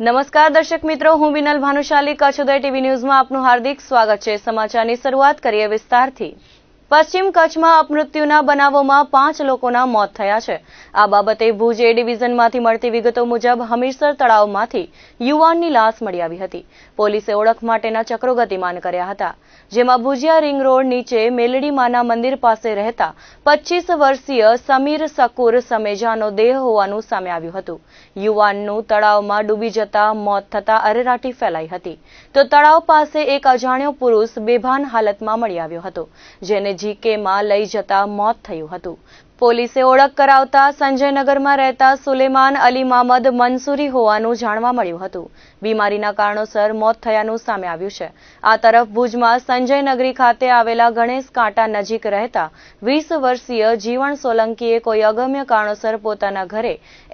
નમસ્કાર દર્શક મિત્રો, હું વિનલ ભાનુશાલી કચ્છ ઉદય ટીવી ન્યૂઝમાં આપનું હાર્દિક સ્વાગત છે। સમાચારની શરૂઆત કરીએ વિસ્તારથી। પશ્ચિમ કચ્છમાં અપમૃત્યુના બનાવોમાં 5 લોકોના મોત થયા છે। આ બાબતે ભુજ એ ડિવિઝનમાંથી મળતી વિગતો મુજબ હમીરસર તળાવમાંથી યુવાનની લાશ મળી આવી હતી। પોલીસે ઓળખ માટેના ચક્રો ગતિમાન કર્યા હતા, જેમાં ભુજિયા રિંગ રોડ નીચે મેલડી માના મંદિર પાસે રહેતા 25 વર્ષીય સમીર શકુર સમેજાનો દેહ હોવાનું સામે આવ્યું હતું। યુવાનનું તળાવમાં ડૂબી જતા મોત થતા અરેરાટી ફેલાઈ હતી, તો તળાવ પાસે એક અજાણ્યો પુરુષ બેભાન હાલતમાં મળી આવ્યો હતો, જેને જીકેમાં લઈ જતા મોત થયું હતું। પોલીસે ઓળખ કરાવતા સંજયનગરમાં રહેતા સુલેમાન અલી મામદ મંસૂરી હોવાનું જાણવા મળ્યું હતું। બીમારીના કારણોસર મોત થયાનું સામે આવ્યું છે। આ તરફ ભુજમાં સંજયનગરી ખાતે આવેલા ગણેશ કાંટા નજીક રહેતા 20 વર્ષીય જીવણ સોલંકીએ કોઈ અગમ્ય કારણોસર પોતાના ઘરે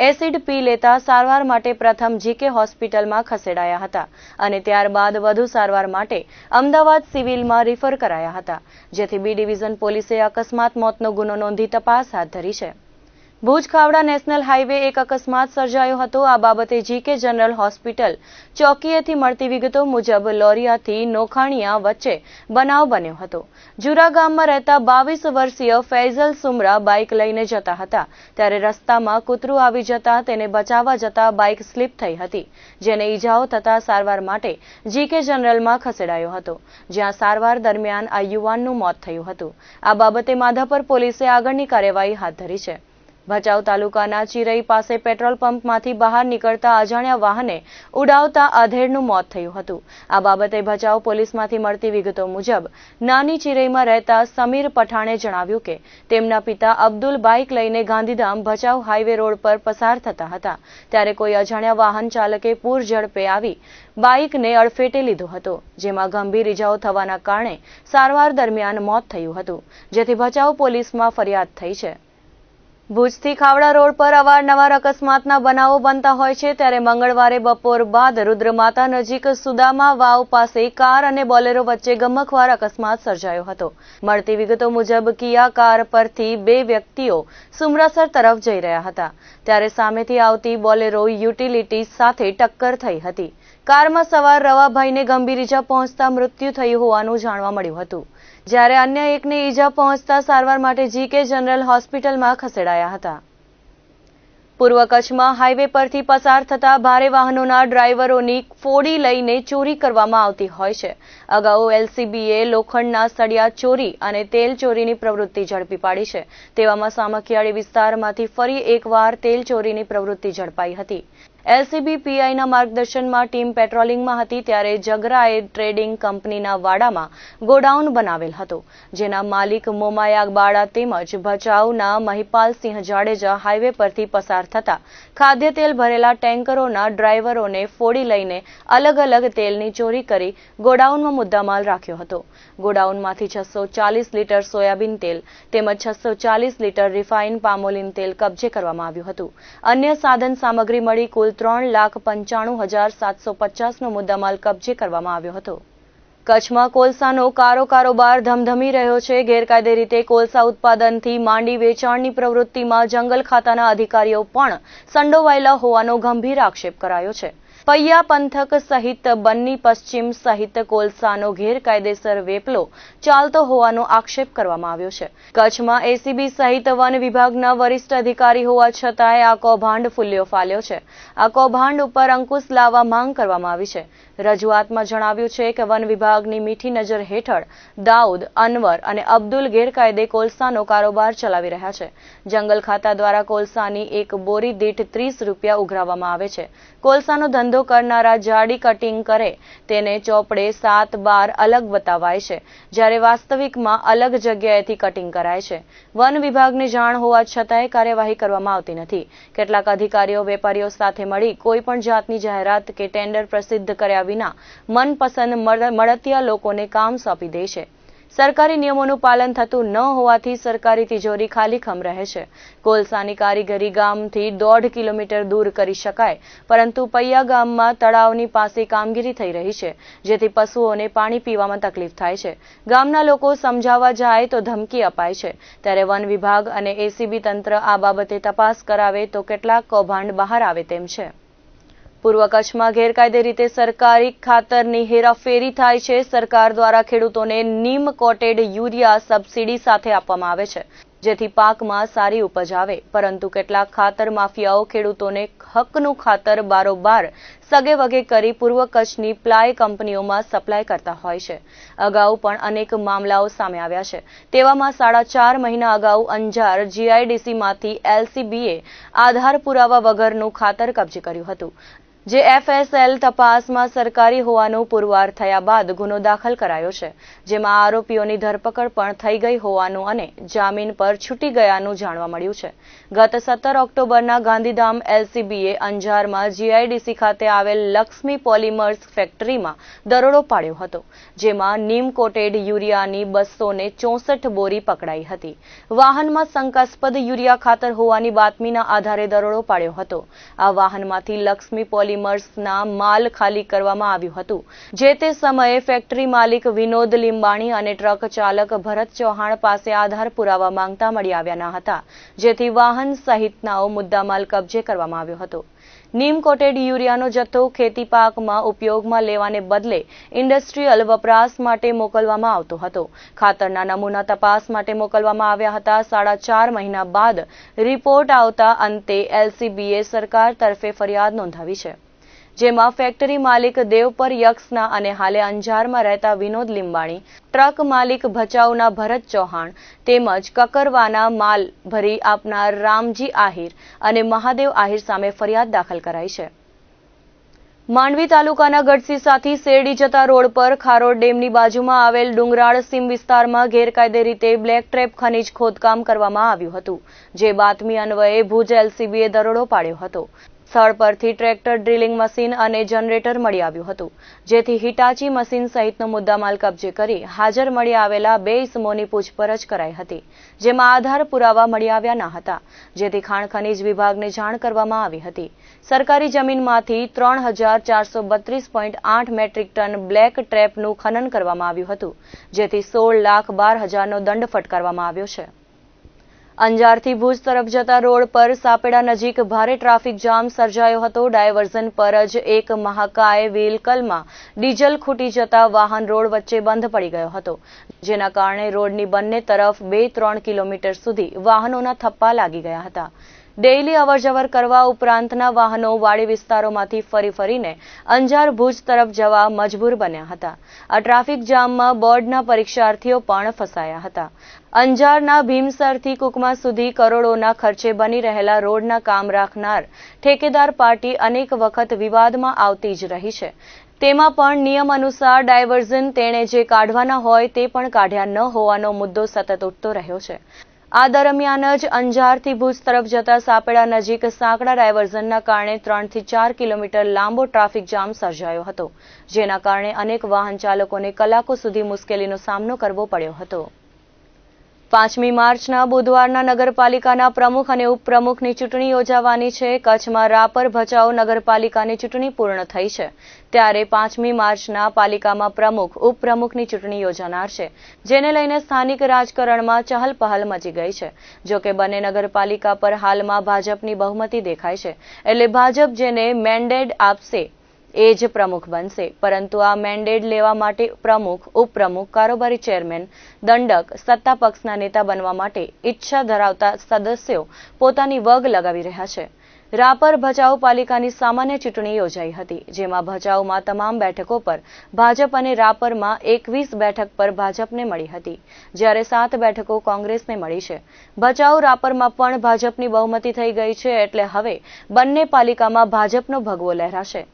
એસિડ પી લેતા સારવાર માટે પ્રથમ જીકે હોસ્પિટલમાં ખસેડાયા હતા અને ત્યારબાદ વધુ સારવાર માટે અમદાવાદ સિવિલમાં રિફર કરાયા હતા, જેથી બી ડિવિઝન પોલીસે અકસ્માત મોતનો ગુનો નોંધી તપાસ હાથ ધરી છે। ભુજ ખાવડા નેશનલ હાઈવે એક અકસ્માત સર્જાયો હતો। આ બાબતે જીકે જનરલ હોસ્પિટલ ચોકીએથી મળતી વિગતો મુજબ લોરિયાથી નોખાણીયા વચ્ચે બનાવ બન્યો હતો। જુરા ગામમાં રહેતા 22 વર્ષીય ફૈઝલ સુમરા બાઇક લઈને જતા હતા, ત્યારે રસ્તામાં કૂતરું આવી જતા તેને બચાવવા જતા બાઇક સ્લીપ થઈ હતી, જેને ઈજાઓ થતા સારવાર માટે જીકે જનરલમાં ખસેડાયો હતો, જ્યાં સારવાર દરમિયાન આ યુવાનનું મોત થયું હતું। આ બાબતે માધાપર પોલીસે આગળની કાર્યવાહી હાથ ધરી છે। ભચાઉ તાલુકાના ચિરઈ પાસે પેટ્રોલ પંપમાંથી બહાર નીકળતા અજાણ્યા વાહને ઉડાવતા આધેડનું મોત થયું હતું। આ બાબતે ભચાઉ પોલીસમાંથી મળતી વિગતો મુજબ નાની ચિરઈમાં રહેતા સમીર પઠાણે જણાવ્યું કે તેમના પિતા અબ્દુલ બાઇક લઈને ગાંધીધામ ભચાઉ હાઈવે રોડ પર પસાર થતા હતા, ત્યારે કોઈ અજાણ્યા વાહન ચાલકે પૂર ઝડપે આવી બાઇકને અડફેટે લીધો હતો, જેમાં ગંભીર ઇજાઓ થવાના કારણે સારવાર દરમિયાન મોત થયું હતું, જેથી ભચાઉ પોલીસમાં ફરિયાદ થઈ છે। ભુજથી ખાવડા રોડ પર અવારનવાર અકસ્માતના બનાવો બનતા હોય છે, ત્યારે મંગળવારે બપોર બાદ રુદ્રમાતા નજીક સુદામા વાવ પાસે કાર અને બોલેરો વચ્ચે ગમખ્વાર અકસ્માત સર્જાયો હતો। મળતી વિગતો મુજબ કિયા કાર પરથી 2 વ્યક્તિઓ સુમરાસર તરફ જઈ રહ્યા હતા, ત્યારે સામેથી આવતી બોલેરો યુટિલિટી સાથે ટક્કર થઈ હતી। કારમાં સવાર રવાભાઈને ગંભીર ઈજા પહોંચતા મૃત્યુ થયું હોવાનું જાણવા મળ્યું હતું, જ્યારે અન્ય એકને ઈજા પહોંચતા સારવાર માટે જીકે જનરલ હોસ્પિટલમાં ખસેડાયા હતા। પૂર્વ કચ્છમાં હાઈવે પરથી પસાર થતા ભારે વાહનોના ડ્રાઈવરોની ફોડી લઈને ચોરી કરવામાં આવતી હોય છે। અગાઉ એલસીબીએ લોખંડના સળિયા ચોરી અને તેલ ચોરીની પ્રવૃત્તિ ઝડપી પાડી છે। તેવામાં સામખિયાળી વિસ્તારમાંથી ફરી એકવાર તેલ ચોરીની પ્રવૃત્તિ ઝડપાઈ હતી। એલસીબી પીઆઈના માર્ગદર્શનમાં ટીમ પેટ્રોલિંગમાં હતી, ત્યારે જગરાએ ટ્રેડિંગ કંપનીના વાડામાં ગોડાઉન બનાવેલ હતો, જેના માલિક મોમાયા બાળા તેમજ ભચાઉના મહિપાલસિંહ જાડેજા હાઈવે પરથી પસાર થતા ખાદ્ય તેલ ભરેલા ટેન્કરોના ડ્રાઈવરોને ફોડી લઈને અલગ અલગ તેલની ચોરી કરી ગોડાઉનમાં મુદ્દામાલ રાખ્યો હતો। ગોડાઉનમાંથી 640 લીટર સોયાબીન તેલ તેમજ 640 લીટર રિફાઇન પામોલિન તેલ કબજે કરવામાં આવ્યું હતું। અન્ય સાધન સામગ્રી મળી કુલ 3,95,750 નો મુદ્દામાલ કબજે કરવામાં આવ્યો હતો। કચ્છમાં કોલસાનો કારોબાર ધમધમી રહ્યો છે। ગેરકાયદે રીતે કોલસા ઉત્પાદનથી માંડી વેચાણની પ્રવૃત્તિમાં જંગલ ખાતાના અધિકારીઓ પણ સંડોવાયેલા હોવાનો ગંભીર આક્ષેપ કરાયો છે। પૈયા પંથક સહિત બન્ની પશ્ચિમ સહિત કોલસાનો ગેરકાયદેસર વેપલો ચાલતો હોવાનો આક્ષેપ કરવામાં આવ્યો છે। કચ્છમાં એસીબી સહિત વન વિભાગના વરિષ્ઠ અધિકારી હોવા છતાંય આ કૌભાંડ ફૂલ્યો ફાલ્યો છે। આ કૌભાંડ ઉપર અંકુશ લાવવા માંગ કરવામાં આવી છે। રજૂઆતમાં જણાવ્યું છે કે વન વિભાગની મીઠી નજર હેઠળ દાઉદ, અનવર અને અબ્દુલ ગેરકાયદે કોલસાનો કારોબાર ચલાવી રહ્યા છે। જંગલ ખાતા દ્વારા કોલસાની એક બોરી દીઠ 30 રૂપિયા ઉઘરાવવામાં આવે છે। કોલસાનો ધંધો કરનારા જાડી કટિંગ કરે તેને ચોપડે 7-12 અલગ બતાવાય છે, જ્યારે વાસ્તવિકમાં અલગ જગ્યાએથી કટિંગ કરાય છે। વન વિભાગને જાણ હોવા છતાંય કાર્યવાહી કરવામાં આવતી નથી। કેટલાક અધિકારીઓ વેપારીઓ સાથે મળી કોઈ પણ જાતની જાહેરાત કે ટેન્ડર પ્રસિદ્ધ કર્યા વિના મનપસંદ મળતિયા લોકોને કામ સોંપી દે છે। સરકારી નિયમોનું પાલન થતું ન હોવાથી સરકારી તિજોરી ખાલીખમ રહે છે। કોલસાની કારીગરી ગામથી 1.5 કિલોમીટર દૂર કરી શકાય, પરંતુ પૈયા ગામમાં તળાવની પાસે કામગીરી થઈ રહી છે, જેથી પશુઓને પાણી પીવામાં તકલીફ થાય છે। ગામના લોકો સમજાવવા જાય તો ધમકી અપાય છે, ત્યારે વન વિભાગ અને એસીબી તંત્ર આ બાબતે તપાસ કરાવે તો કેટલાક કૌભાંડ બહાર આવે તેમ છે। પૂર્વ કચ્છમાં ગેરકાયદે રીતે સરકારી ખાતરની હેરાફેરી થાય છે. સરકાર દ્વારા ખેડૂતોને નીમ કોટેડ યુરિયા સબસિડી સાથે આપવામાં આવે છે, જેથી પાકમાં સારી ઉપજ આવે, પરંતુ કેટલાક ખાતર માફિયાઓ ખેડૂતોને હકનું ખાતર બારોબાર સગેવગે કરી પૂર્વ કચ્છની પ્લાય કંપનીઓમાં સપ્લાય કરતા હોય છે. અગાઉ પણ અનેક મામલાઓ સામે આવ્યા છે. તેવામાં 4.5 મહિના અગાઉ અંજાર જીઆઈડીસીમાંથી એલસીબીએ આધાર પુરાવા વગરનું ખાતર કબજે કર્યું હતું, જે એફએસએલ તપાસમાં સરકારી હોવાનું પુરવાર થયા બાદ ગુનો દાખલ કરાયો છે, જેમાં આરોપીઓની ધરપકડ પણ થઈ ગઈ હોવાનું અને જામીન પર છૂટી ગયાનું જાણવા મળ્યું છે. ગત 17 ઓક્ટોબરના ગાંધીધામ એલસીબીએ અંજારમાં જીઆઈડીસી ખાતે આવેલ લક્ષ્મી પોલિમર્સ ફેક્ટરીમાં દરોડો પાડ્યો હતો, જેમાં નીમ કોટેડ યુરિયાની 264 બોરી પકડાઈ હતી. વાહનમાં શંકાસ્પદ યુરિયા ખાતર હોવાની બાતમીના આધારે દરોડો પાડ્યો હતો. આ વાહનમાંથી લક્ષ્મી પોલિમર્સના માલ ખાલી કરવામાં આવ્યું હતું. જે તે સમયે ફેક્ટરી માલિક વિનોદ લીંબાણી અને ટ્રક ચાલક ભરત ચૌહાણ પાસે આધાર પુરાવા માંગતા મળી આવ્યા ન હતા, જેથી વાહન સહિતનાઓ મુદ્દામાલ કબજે કરવામાં આવ્યો હતો. નીમ કોટેડ યુરિયાનો જથ્થો ખેતી પાકમાં ઉપયોગમાં લેવાને બદલે ઇન્ડસ્ટ્રીયલ વપરાશ માટે મોકલવામાં આવતો હતો. ખાતરના નમૂના તપાસ માટે મોકલવામાં આવ્યા હતા. 4.5 મહિના બાદ રિપોર્ટ આવતા અંતે એલસીબીએ સરકાર તરફે ફરિયાદ નોંધાવી છે, જેમાં ફેક્ટરી માલિક દેવપર યક્ષના અને હાલે અંજારમાં રહેતા વિનોદ લીંબાણી, ટ્રક માલિક ભચાઉના ભરત ચૌહાણ તેમજ કકરવાના માલ ભરી આપનાર રામજી આહિર અને મહાદેવ આહિર સામે ફરિયાદ દાખલ કરાઈ છે. માંડવી તાલુકાના ગઢસીસાથી શેરડી જતા રોડ પર ખારોડ ડેમની બાજુમાં આવેલ ડુંગરાળ સીમ વિસ્તારમાં ગેરકાયદે રીતે બ્લેક ટ્રેપ ખનીજ ખોદકામ કરવામાં આવ્યું હતું, જે બાતમી અન્વયે ભુજ એલસીબીએ દરોડો પાડ્યો હતો. સ્થળ પરથી ટ્રેક્ટર, ડ્રિલિંગ મશીન અને જનરેટર મળી આવ્યું હતું, જેથી હિટાચી મશીન સહિતનો મુદ્દામાલ કબજે કરી હાજર મળી આવેલા 2 ઇસમોની પૂછપરછ કરાઈ હતી, જેમાં આધાર પુરાવા મળી આવ્યા ન હતા, જેથી ખાણ ખનીજ વિભાગને જાણ કરવામાં આવી હતી. સરકારી જમીનમાંથી 3432.8 મેટ્રિક ટન બ્લેક ટ્રેપનું ખનન કરવામાં આવ્યું હતું, જેથી 16,12,000નો દંડ ફટકારવામાં આવ્યો છે. અંજારથી ભુજ તરફ જતા રોડ પર સાપેડા નજીક ભારે ટ્રાફિક જામ સર્જાયો હતો. ડાયવર્ઝન પર જ એક મહાકાય વ્હીકલમાં ડીઝલ ખૂટી જતા વાહન રોડ વચ્ચે બંધ પડી ગયો હતો, જેના કારણે રોડની બંને તરફ 2-3 કિલોમીટર સુધી વાહનોના થપ્પા લાગી ગયા હતા. ડેઇલી અવરજવર કરવા ઉપરાંતના વાહનો વાડી વિસ્તારોમાંથી ફરીને અંજાર ભુજ તરફ જવા મજબૂર બન્યા હતા. આ ટ્રાફિક જામમાં બોર્ડના પરીક્ષાર્થીઓ પણ ફસાયા હતા. અંજારના ભીમસરથી કુકમા સુધી કરોડોના ખર્ચે બની રહેલા રોડના કામ રાખનાર ઠેકેદાર પાર્ટી અનેક વખત વિવાદમાં આવતી જ રહી છે. તેમાં પણ નિયમ અનુસાર ડાયવર્ઝન તેણે જે કાઢવાના હોય તે પણ કાઢ્યા ન હોવાનો મુદ્દો સતત ઉઠતો રહ્યો છે. આ દરમિયાન જ અંજારથી ભુજ તરફ જતા સાપેડા નજીક સાંકડા ડાયવર્ઝનના કારણે 3 થી 4 કિલોમીટર લાંબો ટ્રાફિક જામ સર્જાયો હતો, જેના કારણે અનેક વાહન ચાલકોને કલાકો સુધી મુશ્કેલીનો સામનો કરવો પડ્યો હતો. 5મી માર્ચના બુધવારના નગરપાલિકાના પ્રમુખ અને ઉપપ્રમુખની ચૂંટણી યોજાવાની છે. કચ્છમાં રાપર ભચાઉ નગરપાલિકાની ચૂંટણી પૂર્ણ થઈ છે, ત્યારે 5મી માર્ચના પાલિકામાં પ્રમુખ ઉપપ્રમુખની ચૂંટણી યોજાનાર છે, જેને લઈને સ્થાનિક રાજકારણમાં ચહલપહલ મચી ગઈ છે. જોકે બંને નગરપાલિકા પર હાલમાં ભાજપની બહુમતી દેખાય છે, એટલે ભાજપ જેને મેન્ડેટ આપશે એ જ પ્રમુખ બનશે. પરંતુ આ મેન્ડેટ લેવા માટે પ્રમુખ, ઉપપ્રમુખ, કારોબારી ચેરમેન, દંડક, સત્તા પક્ષના નેતા બનવા માટે ઈચ્છા ધરાવતા સદસ્યો પોતાની વગ લગાવી રહ્યા છે. રાપર ભચાઉ પાલિકાની સામાન્ય ચૂંટણી યોજાઈ હતી, જેમાં ભચાઉમાં તમામ બેઠકો પર ભાજપ અને રાપરમાં 21 બેઠક પર ભાજપને મળી હતી, જ્યારે 7 બેઠકો કોંગ્રેસને મળી છે. ભચાઉ, રાપરમાં પણ ભાજપની બહુમતી થઈ ગઈ છે, એટલે હવે બંને પાલિકામાં ભાજપનો ભગવો લહેરાશે.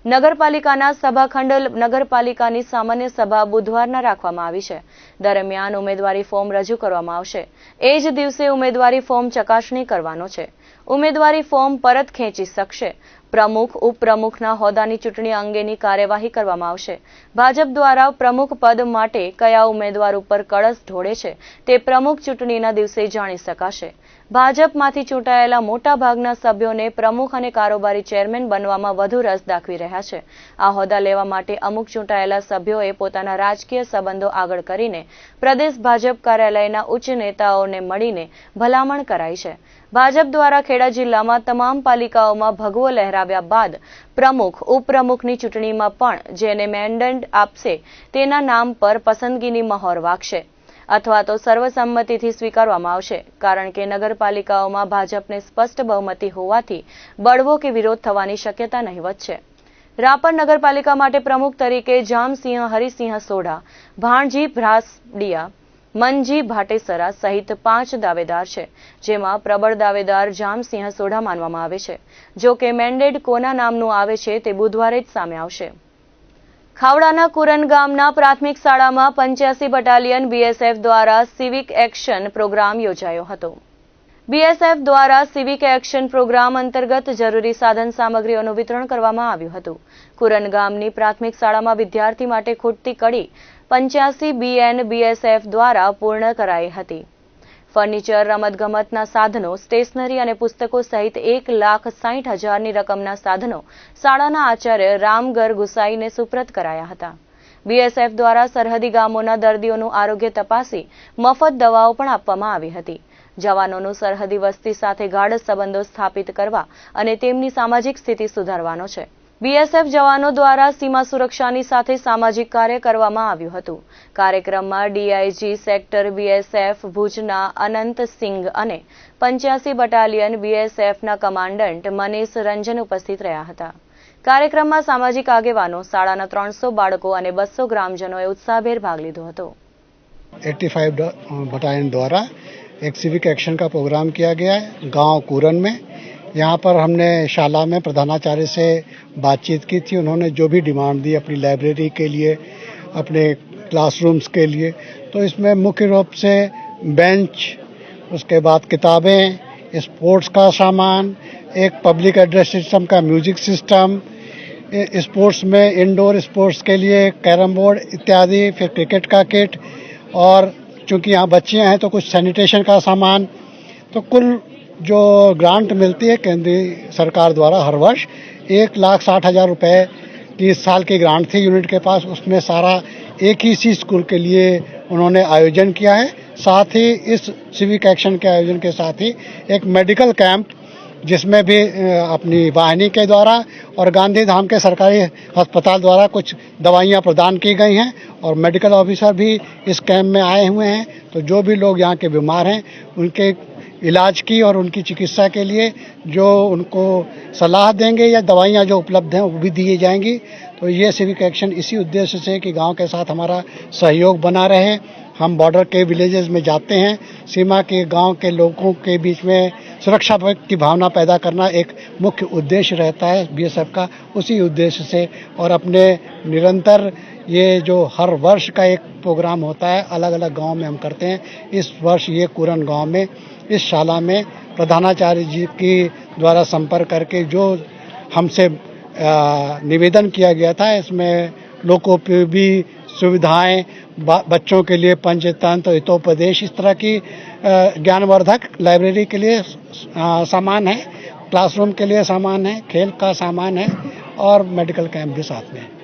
નગરપાલિકાના સભાખંડ નગરપાલિકાની સામાન્ય સભા બુધવારના રાખવામાં આવી છે. દરમિયાન ઉમેદવારી ફોર્મ રજૂ કરવામાં આવશે. એ જ દિવસે ઉમેદવારી ફોર્મ ચકાસણી કરવાનો છે. ઉમેદવારી ફોર્મ પરત ખેંચી શકશે. પ્રમુખ, ઉપપ્રમુખના હોદ્દાની ચૂંટણી અંગેની કાર્યવાહી કરવામાં આવશે. ભાજપ દ્વારા પ્રમુખ પદ માટે કયા ઉમેદવાર ઉપર કળશ ઢોળે છે તે પ્રમુખ ચૂંટણીના દિવસે જાણી શકાશે. ભાજપમાંથી ચૂંટાયેલા મોટાભાગના સભ્યોને પ્રમુખ અને કારોબારી ચેરમેન બનવામાં વધુ રસ દાખવી રહ્યા છે. આ હોદ્દા લેવા માટે અમુક ચૂંટાયેલા સભ્યોએ પોતાના રાજકીય સંબંધો આગળ કરીને પ્રદેશ ભાજપ કાર્યાલયના ઉચ્ચ નેતાઓને મળીને ભલામણ કરાઈ છે. ભાજપ દ્વારા ખેડા જિલ્લામાં તમામ પાલિકાઓમાં ભગવો લહેરાવે કરાવ્યા બાદ પ્રમુખ ઉપપ્રમુખની ચૂંટણીમાં પણ જેને મેન્ડેટ આપશે તેના નામ પર પસંદગીની મહોર વાગશે અથવા તો સર્વસંમતિથી સ્વીકારવામાં આવશે, કારણ કે નગરપાલિકાઓમાં ભાજપને સ્પષ્ટ બહુમતી હોવાથી બળવો કે વિરોધ થવાની શક્યતા નહિવત છે. રાપર નગરપાલિકા માટે પ્રમુખ તરીકે જામસિંહ હરિસિંહ સોઢા, ભાણજી ભ્રાસડિયા, મનજી ભાટેસરા સહિત 5 દાવેદાર છે, જેમાં પ્રબળ દાવેદાર જામસિંહ સોઢા માનવામાં આવે છે. જો કે મેન્ડેટ કોના નામનું આવે છે તે બુધવારે જ સામે આવશે. ખાવડાના કુરન ગામના પ્રાથમિક શાળામાં 85 બટાલિયન બીએસએફ દ્વારા સિવિક એક્શન પ્રોગ્રામ યોજાયો હતો. બીએસએફ દ્વારા સિવિક એક્શન પ્રોગ્રામ અંતર્ગત જરૂરી સાધન સામગ્રીઓનું વિતરણ કરવામાં આવ્યું હતું. કુરન ગામની પ્રાથમિક શાળામાં વિદ્યાર્થી માટે ખૂટતી કડી 85 બીએન બીએસએફ દ્વારા પૂર્ણ કરાઈ હતી. ફર્નિચર, રમતગમતના સાધનો, સ્ટેશનરી અને પુસ્તકો સહિત 1,60,000ની રકમના સાધનો શાળાના આચાર્ય રામગર ગુસાઈને સુપ્રત કરાયા હતા. બીએસએફ દ્વારા સરહદી ગામોના દર્દીઓનું આરોગ્ય તપાસી મફત દવાઓ પણ આપવામાં આવી હતી. જવાનોનું સરહદી વસ્તી સાથે ગાઢ સંબંધો સ્થાપિત કરવા અને તેમની સામાજિક સ્થિતિ સુધારવાનો છે. બીએસએફ જવાનો દ્વારા સીમા સુરક્ષાની સાથે સામાજિક કાર્ય કરવામાં આવ્યું હતું. કાર્યક્રમમાં ડીઆઈજી સેક્ટર બીએસએફ ભુજના અનંતસિંઘ અને 85 બટાલિયન બીએસએફના કમાન્ડન્ટ મનીષ રંજન ઉપસ્થિત રહ્યા હતા. કાર્યક્રમમાં સામાજિક આગેવાનો, શાળાના 300 બાળકો અને 200 ગ્રામજનોએ ઉત્સાહભેર ભાગ લીધો હતો. 85 बटालियन द्वारा एक सिविक एक्शन का प्रोग्राम किया गया है गांव कुरन में. यहाँ पर हमने शाला में प्रधानाचार्य से बातचीत की थी. उन्होंने जो भी डिमांड दी अपनी लाइब्रेरी के लिए, अपने क्लासरूम्स के लिए, तो इसमें मुख्य रूप से बेंच, उसके बाद किताबें, स्पोर्ट्स का सामान, एक पब्लिक एड्रेस सिस्टम का म्यूजिक सिस्टम, स्पोर्ट्स में इंडोर स्पोर्ट्स के लिए कैरम बोर्ड इत्यादि, फिर क्रिकेट का किट, और चूँकि यहाँ बच्चियाँ हैं तो कुछ सैनिटेशन का सामान. तो कुल जो ग्रांट मिलती है केंद्रीय सरकार द्वारा हर वर्ष 1,60,000 रुपए की इस साल की ग्रांट थी यूनिट के पास. उसमें सारा एक ही सी स्कूल के लिए उन्होंने आयोजन किया है. साथ ही इस सिविक एक्शन के आयोजन के साथ ही एक मेडिकल कैंप जिसमें भी अपनी वाहिनी के द्वारा और गांधी धाम के सरकारी अस्पताल द्वारा कुछ दवाइयाँ प्रदान की गई हैं और मेडिकल ऑफिसर भी इस कैंप में आए हुए हैं. तो जो भी लोग यहाँ के बीमार हैं उनके इलाज की और उनकी चिकित्सा के लिए जो उनको सलाह देंगे या दवाइयाँ जो उपलब्ध हैं वो भी दी जाएंगी. तो ये सिविक एक्शन इसी उद्देश्य से कि गांव के साथ हमारा सहयोग बना रहे. हम बॉर्डर के विलेजेस में जाते हैं, सीमा के गांव के लोगों के बीच में सुरक्षा की भावना पैदा करना एक मुख्य उद्देश्य रहता है बीएसएफ का. उसी उद्देश्य से और अपने निरंतर ये जो हर वर्ष का एक प्रोग्राम होता है अलग अलग गांव में हम करते हैं. इस वर्ष ये कुरन गांव में इस शाला में प्रधानाचार्य जी की द्वारा संपर्क करके जो हमसे निवेदन किया गया था, इसमें लोकोपयोगी सुविधाएं, बच्चों के लिए पंचतंत्र, हितोपदेश, इस तरह की ज्ञानवर्धक लाइब्रेरी के लिए सामान है, क्लासरूम के लिए सामान है, खेल का सामान है और मेडिकल कैंप भी साथ में है.